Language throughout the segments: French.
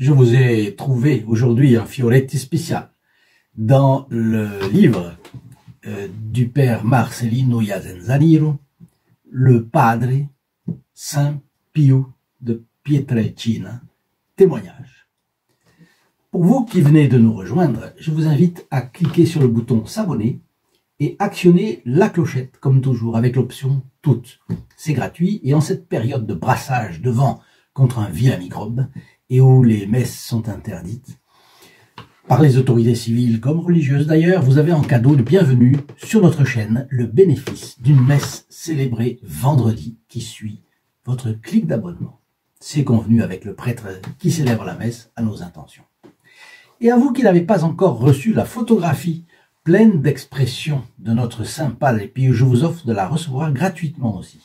Je vous ai trouvé aujourd'hui un Fioretti spécial dans le livre du père Marcelino Iazenzaniro, le Padre Saint Pio de Pietrelcina, témoignage. Pour vous qui venez de nous rejoindre, je vous invite à cliquer sur le bouton s'abonner et actionner la clochette, comme toujours, avec l'option toutes. C'est gratuit et en cette période de brassage de vent contre un vilain microbe et où les messes sont interdites, par les autorités civiles comme religieuses d'ailleurs, vous avez en cadeau de bienvenue sur notre chaîne le bénéfice d'une messe célébrée vendredi qui suit votre clic d'abonnement. C'est convenu avec le prêtre qui célèbre la messe à nos intentions. Et à vous qui n'avez pas encore reçu la photographie pleine d'expressions de notre Saint Padre Pio, je vous offre de la recevoir gratuitement aussi.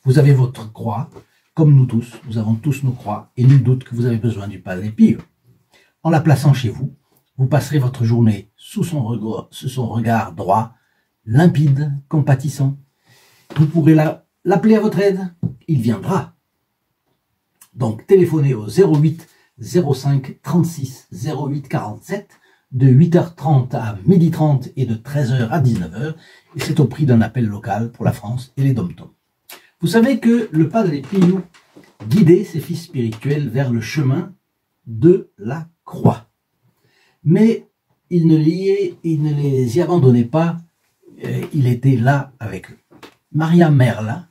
Vous avez votre croix, comme nous tous, nous avons tous nos croix, et nul doute que vous avez besoin du Padre Pio. En la plaçant chez vous, vous passerez votre journée sous son regard droit, limpide, compatissant. Vous pourrez l'appeler à votre aide, il viendra. Donc téléphonez au 08 05 36 08 47 de 8h30 à 12h30 et de 13h à 19h, et c'est au prix d'un appel local pour la France et les dom-toms. Vous savez que le Padre Pio guidait ses fils spirituels vers le chemin de la croix. Mais il ne les y abandonnait pas, il était là avec eux. Maria Merla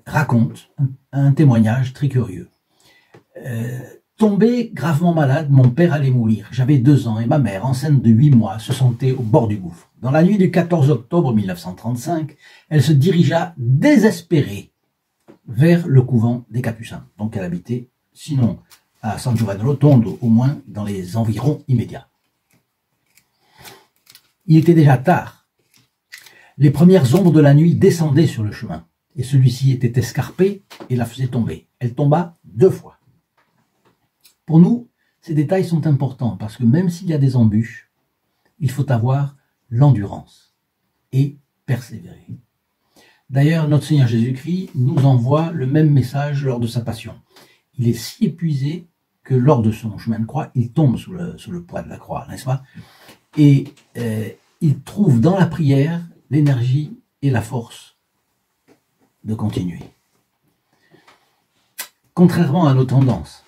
raconte un témoignage très curieux. Tombé gravement malade, mon père allait mourir. J'avais 2 ans et ma mère, enceinte de 8 mois, se sentait au bord du gouffre. Dans la nuit du 14 octobre 1935, elle se dirigea désespérée vers le couvent des Capucins. Donc elle habitait, sinon à San Giovanni Rotondo, au moins dans les environs immédiats. Il était déjà tard. Les premières ombres de la nuit descendaient sur le chemin, et celui-ci était escarpé et la faisait tomber. Elle tomba 2 fois. Pour nous, ces détails sont importants parce que même s'il y a des embûches, il faut avoir l'endurance et persévérer. D'ailleurs, notre Seigneur Jésus-Christ nous envoie le même message lors de sa passion. Il est si épuisé que lors de son chemin de croix, il tombe sous le poids de la croix, n'est-ce pas? Et il trouve dans la prière l'énergie et la force de continuer. Contrairement à nos tendances,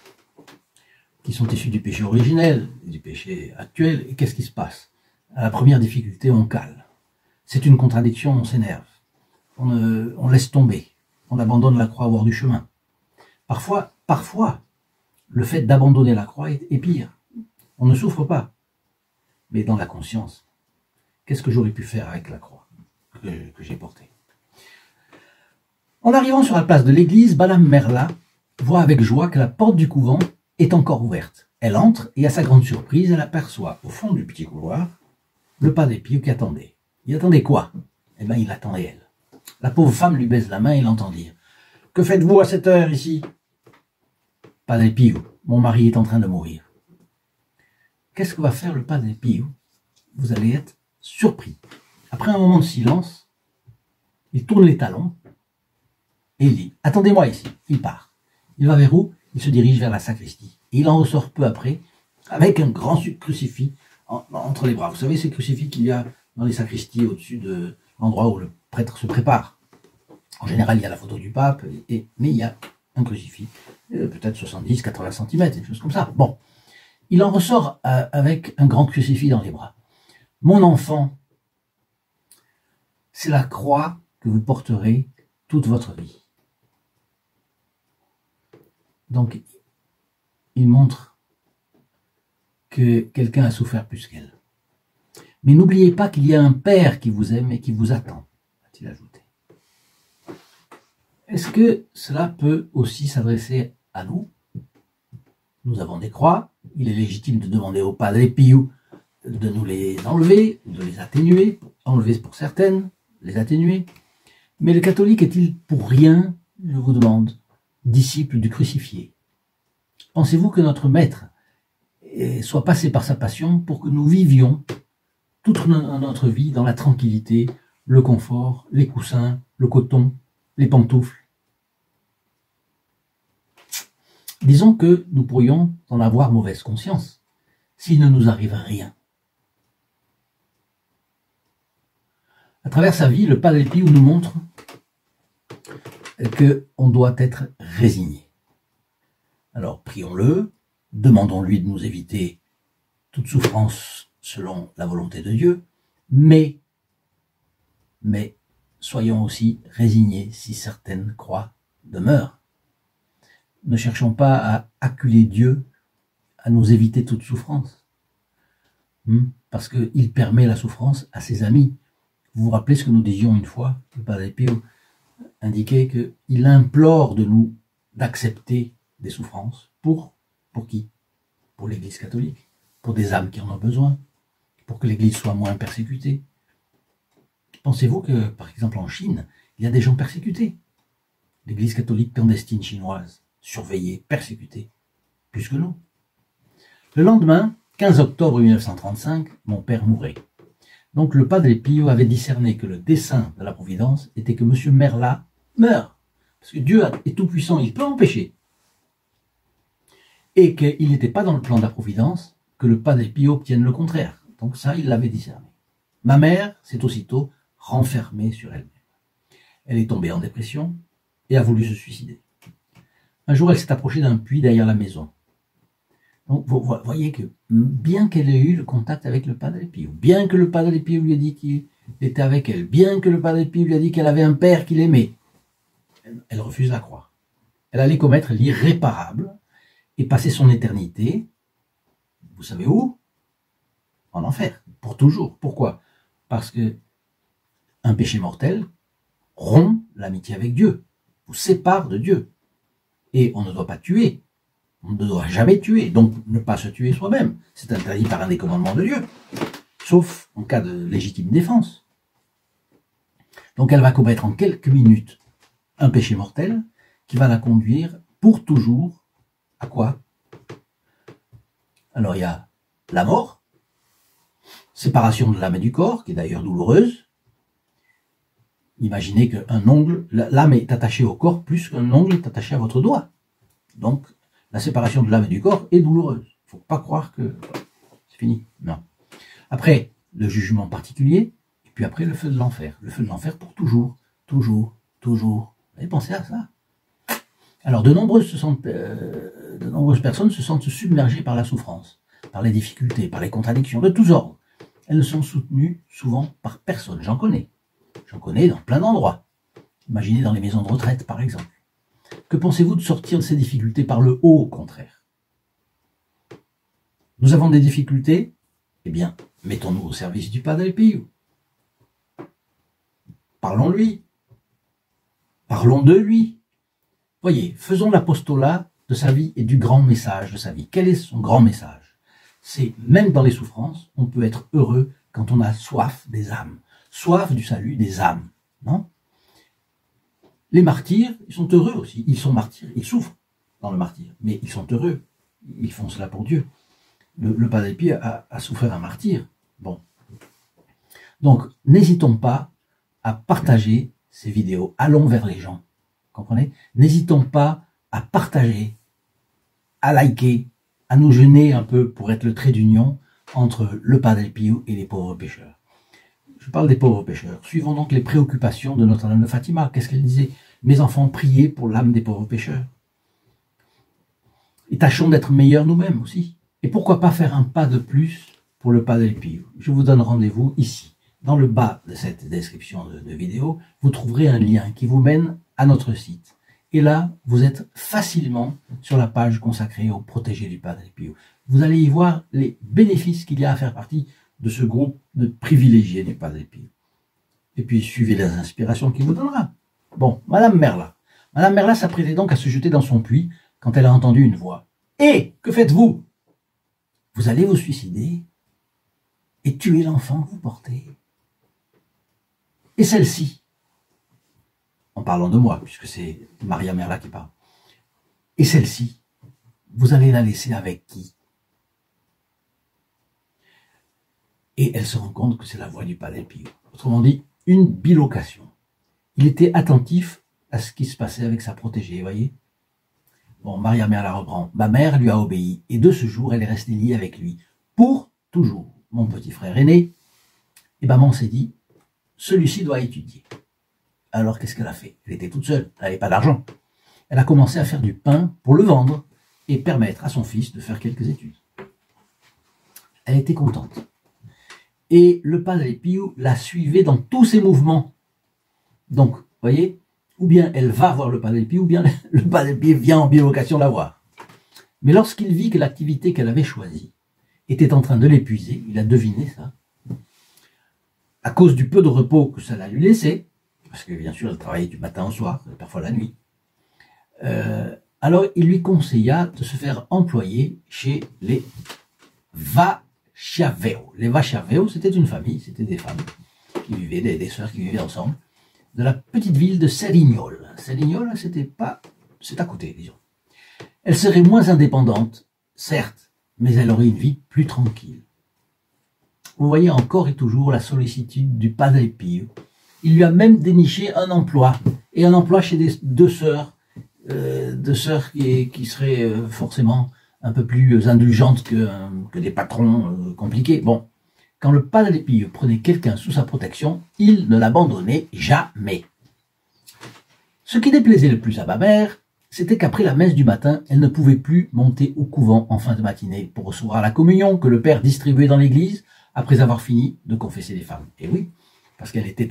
qui sont issus du péché originel, du péché actuel, et qu'est-ce qui se passe? À la première difficulté, on cale. C'est une contradiction, on s'énerve. On laisse tomber. On abandonne la croix au bord du chemin. Parfois, le fait d'abandonner la croix est pire. On ne souffre pas. Mais dans la conscience, qu'est-ce que j'aurais pu faire avec la croix que j'ai portée? En arrivant sur la place de l'église, Madame Merla voit avec joie que la porte du couvent est encore ouverte. Elle entre et à sa grande surprise, elle aperçoit au fond du petit couloir le Padre Pio qui attendait. Il attendait quoi? Eh bien, il attendait elle. La pauvre femme lui baise la main et l'entend dire: « Que faites-vous à cette heure ici ?»« Padre Pio, mon mari est en train de mourir. » Qu'est-ce que va faire le Padre Pio? Vous allez être surpris. Après un moment de silence, il tourne les talons et il dit: « Attendez-moi ici. » Il part. Il va vers où? Il se dirige vers la sacristie. Et il en ressort peu après avec un grand crucifix entre les bras. Vous savez, ces crucifix qu'il y a dans les sacristies au-dessus de l'endroit où le prêtre se prépare. En général, il y a la photo du pape, mais il y a un crucifix, peut-être 70-80 cm, des choses comme ça. Bon, il en ressort avec un grand crucifix dans les bras. « Mon enfant, c'est la croix que vous porterez toute votre vie. » Donc, il montre que quelqu'un a souffert plus qu'elle. Mais n'oubliez pas qu'il y a un Père qui vous aime et qui vous attend, a-t-il ajouté. Est-ce que cela peut aussi s'adresser à nous? Nous avons des croix, il est légitime de demander au Padre Pio de nous les enlever, de les atténuer, enlever pour certaines, les atténuer. Mais le catholique est-il pour rien, je vous demande, disciple du crucifié? Pensez-vous que notre maître soit passé par sa passion pour que nous vivions toute notre vie dans la tranquillité, le confort, les coussins, le coton, les pantoufles? Disons que nous pourrions en avoir mauvaise conscience s'il ne nous arrive rien. À travers sa vie, le Padre Pio nous montre qu'on doit être résigné. Alors prions-le, demandons-lui de nous éviter toute souffrance selon la volonté de Dieu, mais soyons aussi résignés si certaines croix demeurent. Ne cherchons pas à acculer Dieu à nous éviter toute souffrance, parce qu'il permet la souffrance à ses amis. Vous vous rappelez ce que nous disions une fois, le Padre Pio indiquait qu'il implore de nous d'accepter des souffrances. Pour qui? Pour l'Église catholique, pour des âmes qui en ont besoin, pour que l'Église soit moins persécutée. Pensez-vous que, par exemple, en Chine, il y a des gens persécutés? L'Église catholique clandestine chinoise, surveillée, persécutée, plus que nous. Le lendemain, 15 octobre 1935, mon père mourait. Donc le Padre Pio avait discerné que le dessein de la Providence était que M. Merla meure. Parce que Dieu est tout-puissant, il peut empêcher. Et qu'il n'était pas dans le plan de la Providence que le Padre Pio obtienne le contraire. Donc ça, il l'avait discerné. Ma mère s'est aussitôt renfermée sur elle-même. Elle est tombée en dépression et a voulu se suicider. Un jour, elle s'est approchée d'un puits derrière la maison. Donc, vous voyez que bien qu'elle ait eu le contact avec le Padre Pio, bien que le Padre Pio lui ait dit qu'il était avec elle, bien que le Padre Pio lui ait dit qu'elle avait un père qu'il aimait, elle refuse la croix. Elle allait commettre l'irréparable et passer son éternité, vous savez où? En enfer, pour toujours. Pourquoi? Parce que un péché mortel rompt l'amitié avec Dieu, vous sépare de Dieu. Et on ne doit pas tuer. On ne doit jamais tuer, donc ne pas se tuer soi-même. C'est interdit par un des commandements de Dieu, sauf en cas de légitime défense. Donc elle va commettre en quelques minutes un péché mortel qui va la conduire pour toujours à quoi? Alors il y a la mort, séparation de l'âme et du corps, qui est d'ailleurs douloureuse. Imaginez qu'un ongle, l'âme est attachée au corps plus qu'un ongle est attaché à votre doigt. Donc, la séparation de l'âme et du corps est douloureuse. Il ne faut pas croire que c'est fini. Non. Après, le jugement particulier, et puis après, le feu de l'enfer. Le feu de l'enfer pour toujours, toujours, toujours. Vous avez pensé à ça? Alors, de nombreuses personnes se sentent submergées par la souffrance, par les difficultés, par les contradictions, de tous ordres. Elles ne sont soutenues souvent par personne. J'en connais. J'en connais dans plein d'endroits. Imaginez dans les maisons de retraite, par exemple. Que pensez-vous de sortir de ces difficultés par le haut, au contraire? Nous avons des difficultés? Eh bien, mettons-nous au service du Padre Pio. Parlons-lui. Parlons de lui. Voyez, faisons l'apostolat de sa vie et du grand message de sa vie. Quel est son grand message? C'est, même dans les souffrances, on peut être heureux quand on a soif des âmes. Soif du salut des âmes, non? Les martyrs, ils sont heureux aussi. Ils sont martyrs, ils souffrent dans le martyr, mais ils sont heureux. Ils font cela pour Dieu. Le Padre Pio a souffert un martyr. Bon. Donc, n'hésitons pas à partager ces vidéos. Allons vers les gens. Comprenez? N'hésitons pas à partager, à liker, à nous gêner un peu pour être le trait d'union entre le Padre Pio et les pauvres pécheurs. Je parle des pauvres pécheurs. Suivons donc les préoccupations de Notre-Dame de Fatima. Qu'est-ce qu'elle disait? Mes enfants, priez pour l'âme des pauvres pécheurs. Et tâchons d'être meilleurs nous-mêmes aussi. Et pourquoi pas faire un pas de plus pour le Padre Pio? Je vous donne rendez-vous ici. Dans le bas de cette description de vidéo, vous trouverez un lien qui vous mène à notre site. Et là, vous êtes facilement sur la page consacrée aux protégés du Padre Pio. Vous allez y voir les bénéfices qu'il y a à faire partie de ce groupe de privilégiés du Padre Pio. Et puis, suivez les inspirations qu'il vous donnera. Bon, Madame Merla. Madame Merla s'apprêtait donc à se jeter dans son puits quand elle a entendu une voix. « Eh, que faites-vous? Vous allez vous suicider et tuer l'enfant que vous portez. Et celle-ci, en parlant de moi, puisque c'est Maria Merla qui parle, et celle-ci, vous allez la laisser avec qui? » Et elle se rend compte que c'est la voix du Padre Pio. Autrement dit, une bilocation. Il était attentif à ce qui se passait avec sa protégée, voyez. Bon, Maria-Mère la reprend. Ma mère lui a obéi, et de ce jour, elle est restée liée avec lui. Pour toujours. Mon petit frère aîné, et maman s'est dit, celui-ci doit étudier. Alors, qu'est-ce qu'elle a fait? Elle était toute seule, elle n'avait pas d'argent. Elle a commencé à faire du pain pour le vendre et permettre à son fils de faire quelques études. Elle était contente. Et le Padre Pio la suivait dans tous ses mouvements. Donc, vous voyez, ou bien elle va voir le Padre Pio, ou bien le Padre Pio vient en bilocation la voir. Mais lorsqu'il vit que l'activité qu'elle avait choisie était en train de l'épuiser, il a deviné ça, à cause du peu de repos que ça l'a lui laissé, parce que bien sûr elle travaillait du matin au soir, parfois la nuit, alors il lui conseilla de se faire employer chez les Vachiaveo. Les Vachiaveo, c'était une famille, c'était des femmes qui vivaient, des sœurs qui vivaient ensemble, de la petite ville de Serignol. Serignol, c'est à côté, disons. Elle serait moins indépendante, certes, mais elle aurait une vie plus tranquille. Vous voyez encore et toujours la sollicitude du Padre Pio. Il lui a même déniché un emploi, et un emploi chez deux sœurs qui seraient forcément un peu plus indulgentes que des patrons compliqués. Bon, quand le Padre Pio prenait quelqu'un sous sa protection, il ne l'abandonnait jamais. Ce qui déplaisait le plus à ma mère, c'était qu'après la messe du matin, elle ne pouvait plus monter au couvent en fin de matinée pour recevoir la communion que le père distribuait dans l'église après avoir fini de confesser les femmes. Et oui, parce qu'elle était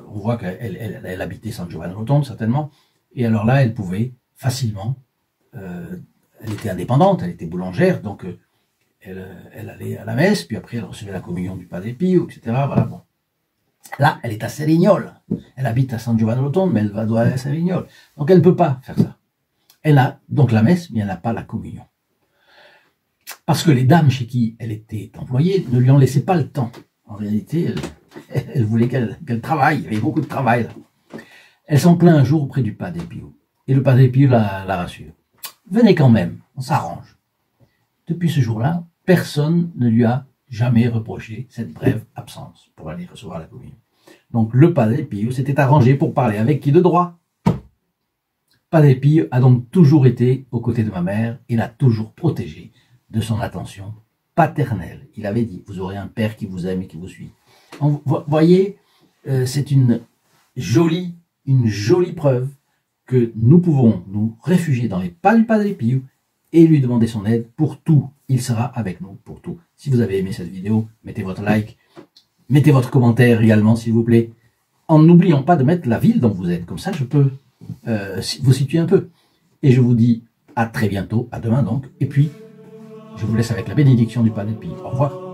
on voit qu'elle habitait San Giovanni Rotondo certainement, et alors là, elle pouvait facilement, elle était indépendante, elle était boulangère, donc elle allait à la messe, puis après elle recevait la communion du Padre Pio, etc. Voilà, bon. Là, elle est à Serignol, elle habite à San Giovanni Rotondo, mais elle doit aller à Serignol, donc elle ne peut pas faire ça. Elle a donc la messe, mais elle n'a pas la communion. Parce que les dames chez qui elle était employée ne lui en laissaient pas le temps. En réalité, elle voulait qu'elle travaille, il y avait beaucoup de travail là. Elle s'en plaint un jour auprès du Padre Pio. Et le Padre Pio la rassure. Venez quand même, on s'arrange. Depuis ce jour-là, personne ne lui a jamais reproché cette brève absence pour aller recevoir la communion. Donc le Padre Pio s'était arrangé pour parler avec qui de droit. Padre Pio a donc toujours été aux côtés de ma mère et l'a toujours protégée de son attention paternelle. Il avait dit, vous aurez un père qui vous aime et qui vous suit. Vous voyez, c'est une jolie preuve que nous pouvons nous réfugier dans les pas du Padre Pio et lui demander son aide pour tout. Il sera avec nous pour tout. Si vous avez aimé cette vidéo, mettez votre like, mettez votre commentaire également s'il vous plaît, en n'oubliant pas de mettre la ville dont vous êtes. Comme ça, je peux vous situer un peu. Et je vous dis à très bientôt, à demain donc, et puis je vous laisse avec la bénédiction du Padre Pio. Au revoir.